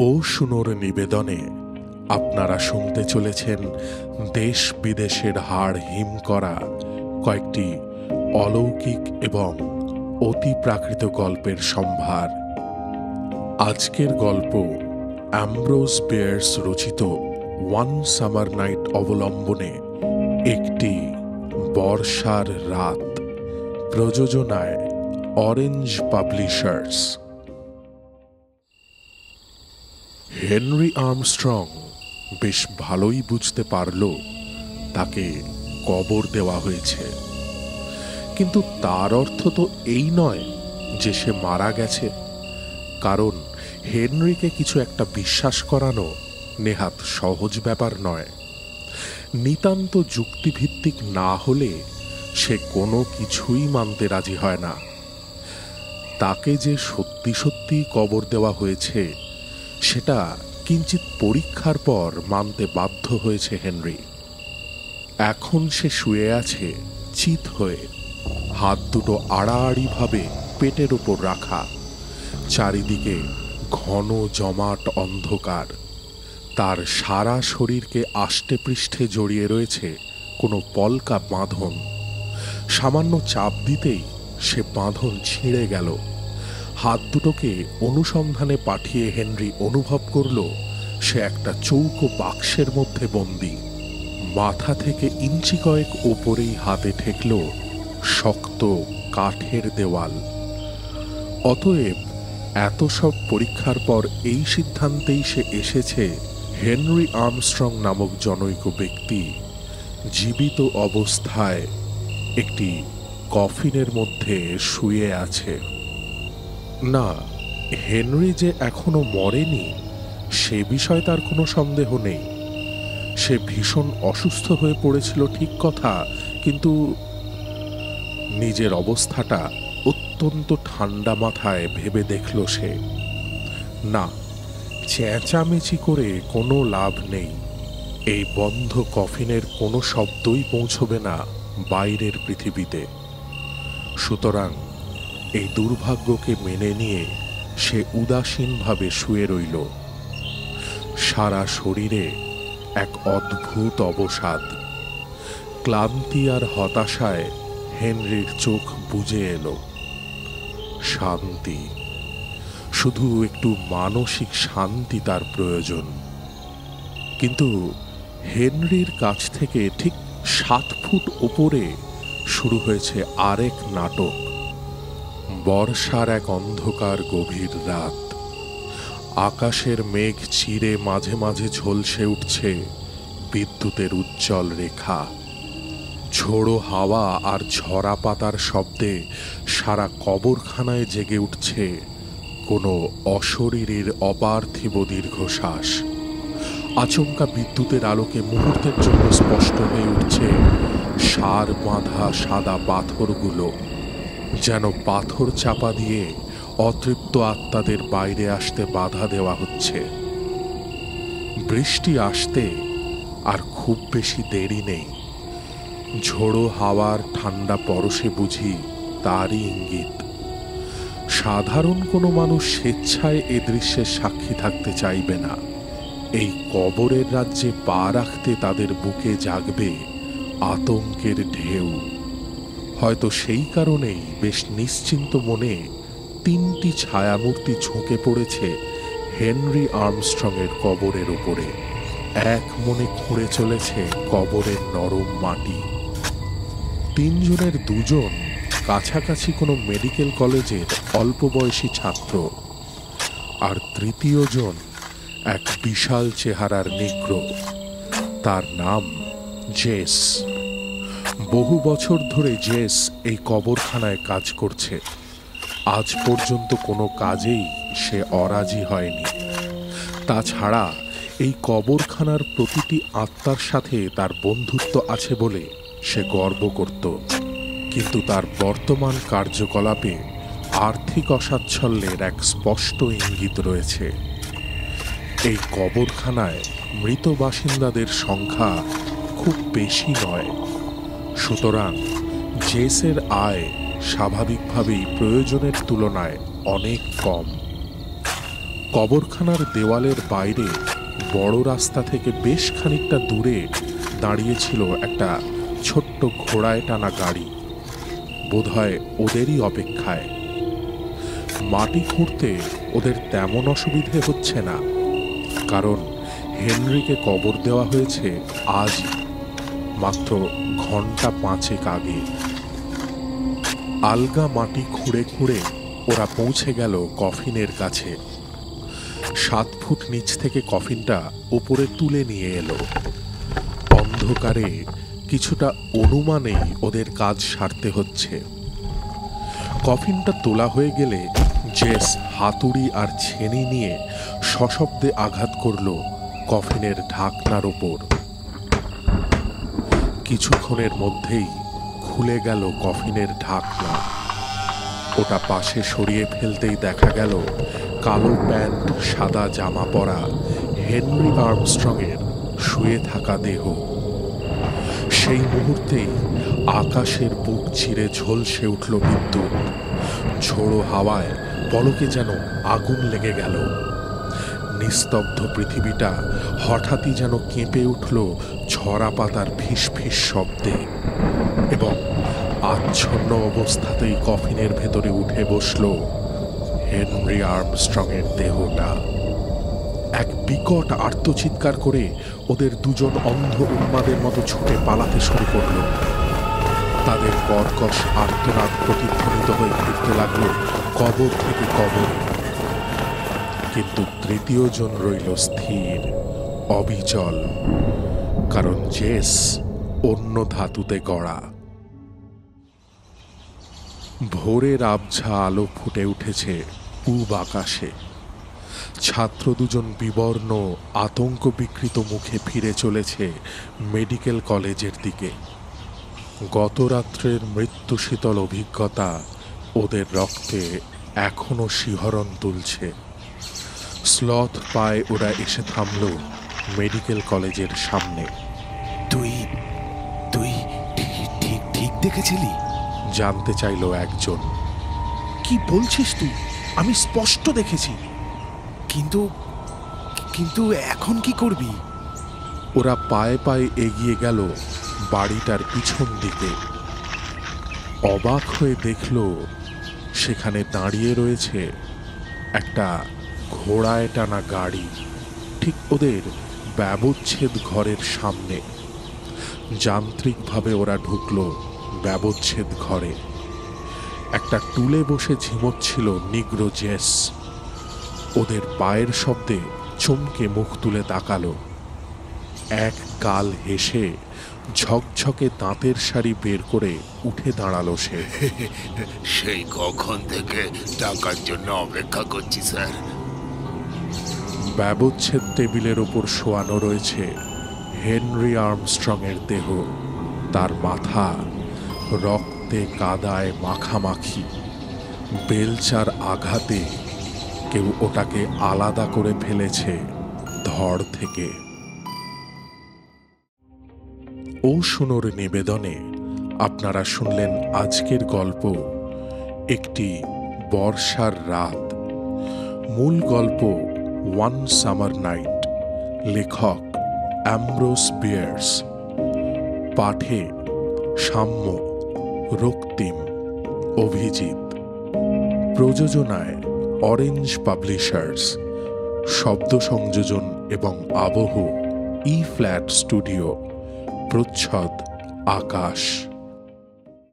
ও শুনোর নিবেদনে আপনারা শুনতে চলেছেন দেশ বিদেশের হাড় হিম করা কয়েকটি অলৌকিক এবং অতি প্রাকৃত গল্পের সম্ভার। আজকের গল্প অ্যামব্রোস বিয়ার্স রচিত ওয়ান সামার নাইট অবলম্বনে একটি বর্ষার রাত, প্রযোজনায় অরেঞ্জ পাবলিশার্স। হেনরি আর্মস্ট্রং বেশ ভালোই বুঝতে পারল তাকে কবর দেওয়া হয়েছে, কিন্তু তার অর্থ তো এই নয় যে সে মারা গেছে, কারণ হেনরিকে কিছু একটা বিশ্বাস করানো নেহাত সহজ ব্যাপার নয়। নিতান্ত যুক্তিভিত্তিক না হলে সে কোনো কিছুই মানতে রাজি হয় না। তাকে যে সত্যি সত্যি কবর দেওয়া হয়েছে সেটা কিঞ্চিত পরীক্ষার পর মানতে বাধ্য হয়েছে হেনরি। এখন সে শুয়ে আছে চিত হয়ে, হাত দুটো আড়াআড়িভাবে পেটের ওপর রাখা। চারিদিকে ঘন জমাট অন্ধকার। তার সারা শরীরকে আষ্টে পৃষ্ঠে জড়িয়ে রয়েছে কোনো পলকা বাঁধন। সামান্য চাপ দিতেই সে বাঁধন ছিঁড়ে গেল। হাত দুটোকে অনুসন্ধানে পাঠিয়ে হেনরি অনুভব করল সে একটা চৌকো বাক্সের মধ্যে বন্দী। মাথা থেকে ইঞ্চি কয়েক ওপরেই হাতে ঠেকল শক্ত কাঠের দেওয়াল। অতএব এত সব পরীক্ষার পর এই সিদ্ধান্তেই সে এসেছে হেনরি আর্মস্ট্রং নামক জনৈক ব্যক্তি জীবিত অবস্থায় একটি কফিনের মধ্যে শুয়ে আছে। না, হেনরি যে এখনো মরেনি সে বিষয়ে তার কোনো সন্দেহ নেই। সে ভীষণ অসুস্থ হয়ে পড়েছিল ঠিক কথা, কিন্তু নিজের অবস্থাটা অত্যন্ত ঠান্ডা মাথায় ভেবে দেখল সে, না, চেঁচামেচি করে কোনো লাভ নেই। এই বন্ধ কফিনের কোনো শব্দই পৌঁছবে না বাইরের পৃথিবীতে। সুতরাং এই দুর্ভাগ্যকে মেনে নিয়ে সে উদাসীনভাবে শুয়ে রইল। সারা শরীরে এক অদ্ভুত অবসাদ। ক্লান্তি আর হতাশায় হেনরির চোখ বুজে এলো। শান্তি, শুধু একটু মানসিক শান্তি তার প্রয়োজন। কিন্তু হেনরির কাছ থেকে ঠিক 7 ফুট ওপরে শুরু হয়েছে আরেক নাটক। বর্ষার এক অন্ধকার গভীর রাত। আকাশের মেঘ চিরে মাঝে মাঝে ঝলসে উঠছে বিদ্যুতের উজ্জ্বল রেখা। ঝোড়ো হাওয়া আর ঝরা পাতার শব্দে সারা কবরখানায় জেগে উঠছে কোনো অশরীরীর অপার্থিব দীর্ঘশ্বাস। আচমকা বিদ্যুতের আলোকে মুহূর্তের জন্য স্পষ্ট হয়ে উঠছে সার বাঁধা সাদা পাথরগুলো, যেন পাথর চাপা দিয়ে অতৃপ্ত আত্মাদের বাইরে আসতে বাধা দেওয়া হচ্ছে। বৃষ্টি আসতে আর খুব বেশি দেরি নেই। ঝোড়ো হাওয়ার ঠান্ডা পরশে বুঝি তারই ইঙ্গিত। সাধারণ কোনো মানুষ স্বেচ্ছায় এ দৃশ্যের সাক্ষী থাকতে চাইবে না। এই কবরের রাজ্যে পা রাখতে তাদের বুকে জাগবে আতঙ্কের ঢেউ। হয়তো সেই কারণেই বেশ নিশ্চিন্ত মনে 3টি ছায়ামূর্তি ঝুঁকে পড়েছে হেনরি আর্মস্ট্রংয়ের কবরের উপরে। এক মনে খুঁড়ে চলেছে কবরের নরম মাটি। 3 জনের 2 জন কাছাকাছি কোনো মেডিকেল কলেজের অল্প বয়সী ছাত্র, আর 3য় জন এক বিশাল চেহারার নিগ্রো। তার নাম জেস। বহু বছর ধরে জেস এই কবরখানায় কাজ করছে। আজ পর্যন্ত কোনো কাজেই সে অরাজি হয়নি। তাছাড়া এই কবরখানার প্রতিটি আত্মার সাথে তার বন্ধুত্ব আছে বলে সে গর্ব করত। কিন্তু তার বর্তমান কার্যকলাপে আর্থিক অসাচ্ছল্যের এক স্পষ্ট ইঙ্গিত রয়েছে। এই কবরখানায় মৃত বাসিন্দাদের সংখ্যা খুব বেশি নয়। সুতরাং জেসের আয় স্বাভাবিকভাবেই প্রয়োজনের তুলনায় অনেক কম। কবরখানার দেওয়ালের বাইরে বড় রাস্তা থেকে বেশ খানিকটা দূরে দাঁড়িয়েছিল একটা ছোট্ট ঘোড়ায় টানা গাড়ি, বোধহয় ওদেরই অপেক্ষায়। মাটি খুঁড়তে ওদের তেমন অসুবিধে হচ্ছে না, কারণ হেনরিকে কবর দেওয়া হয়েছে আজই, মাত্র ঘন্টা 5 আগে। আলগা মাটি খুঁড়ে খুঁড়ে ওরা পৌঁছে গেল কফিনের কাছে। 7 ফুট নিচ থেকে কফিনটা উপরে তুলে নিয়ে এলো। অন্ধকারে কিছুটা অনুমানেই ওদের কাজ সারতে হচ্ছে। কফিনটা তোলা হয়ে গেলে জেস হাতুড়ি আর ছেনি নিয়ে সশব্দে আঘাত করল কফিনের ঢাকনার ওপর। কিছুক্ষণের মধ্যেই খুলে গেল কফিনের ঢাকনা। ওটা পাশে সরিয়ে ফেলতেই দেখা গেল কালো প্যান্ট সাদা জামা পরা হেনরি আর্মস্ট্রংয়ের শুয়ে থাকা দেহ। সেই মুহূর্তেই আকাশের বুক চিরে ঝলসে উঠল বিদ্যুৎ। ঝোড়ো হাওয়ায় পলকে যেন আগুন লেগে গেল। নিস্তব্ধ পৃথিবীটা হঠাৎই যেন কেঁপে উঠল ঝরা পাতার ফিস ফিস শব্দে, এবং আচ্ছন্ন অবস্থাতেই কফিনের ভেতরে উঠে বসল হেনরি আর্মস্ট্রংয়ের দেহটা। এক বিকট আর্তচিৎকার করে ওদের দুজন অন্ধ উন্মাদের মতো ছুটে পালাতে শুরু করল। তাদের কর্কশ আর্তনাদ প্রতিধ্বনিত হয়ে ফিরতে লাগলো কবর থেকে কবর। কিন্তু তৃতীয় জন রইল স্থির, অবিচল, কারণ জেস অন্য ধাতুতে গড়া। ভোরের আবঝা আলো ফুটে উঠেছে পূব আকাশে। ছাত্র দুজন বিবর্ণ আতঙ্ক বিকৃত মুখে ফিরে চলেছে মেডিকেল কলেজের দিকে। গত রাত্রের মৃত্যু শীতল অভিজ্ঞতা ওদের রক্তে এখনো শিহরণ তুলছে। স্লথ পায়ে ওরা এসে থামল মেডিকেল কলেজের সামনে। তুই তুই ঠিক ঠিক দেখেছিলি? জানতে চাইল একজন। কি বলছিস তুই? আমি স্পষ্ট দেখেছি। কিন্তু কিন্তু এখন কি করবি? ওরা পায়ে পায়ে এগিয়ে গেল বাড়িটার পিছন দিকে। অবাক হয়ে দেখল সেখানে দাঁড়িয়ে রয়েছে একটা ঘোড়ায় টানা গাড়ি, ঠিক ওদের ব্যবচ্ছেদ ঘরের সামনে। যান্ত্রিকভাবে ওরা ঢুকল ব্যবচ্ছেদ ঘরে। একটা টুলে বসে ঝিমোচ্ছিল নিগ্রো জেস। ওদের পায়ের শব্দে চমকে মুখ তুলে তাকালো। এক কাল হেসে ঝকঝকে দাঁতের শাড়ি বের করে উঠে দাঁড়ালো সে। সেই কখন থেকে টাকার জন্য অপেক্ষা করছি স্যার। ব্যবচ্ছেদ টেবিলের ওপর শোয়ানো রয়েছে হেনরি আর্মস্ট্রংয়ের দেহ। তার মাথা রক্তে কাদায় মাখামাখি। বেলচার আঘাতে কেউ ওটাকে আলাদা করে ফেলেছে ধড় থেকে। ও শুনোর নিবেদনে আপনারা শুনলেন আজকের গল্প একটি বর্ষার রাত। মূল গল্প ওয়ান সামার নাইট, লেখক অ্যামব্রোস বিয়ার্স, পাঠে সাম্য, রক্তিম, অভিজিৎ, প্রযোজনায় অরেঞ্জ পাবলিশার্স, শব্দ সংযোজন এবং আবহ ই ফ্ল্যাট স্টুডিও, প্রচ্ছদ আকাশ।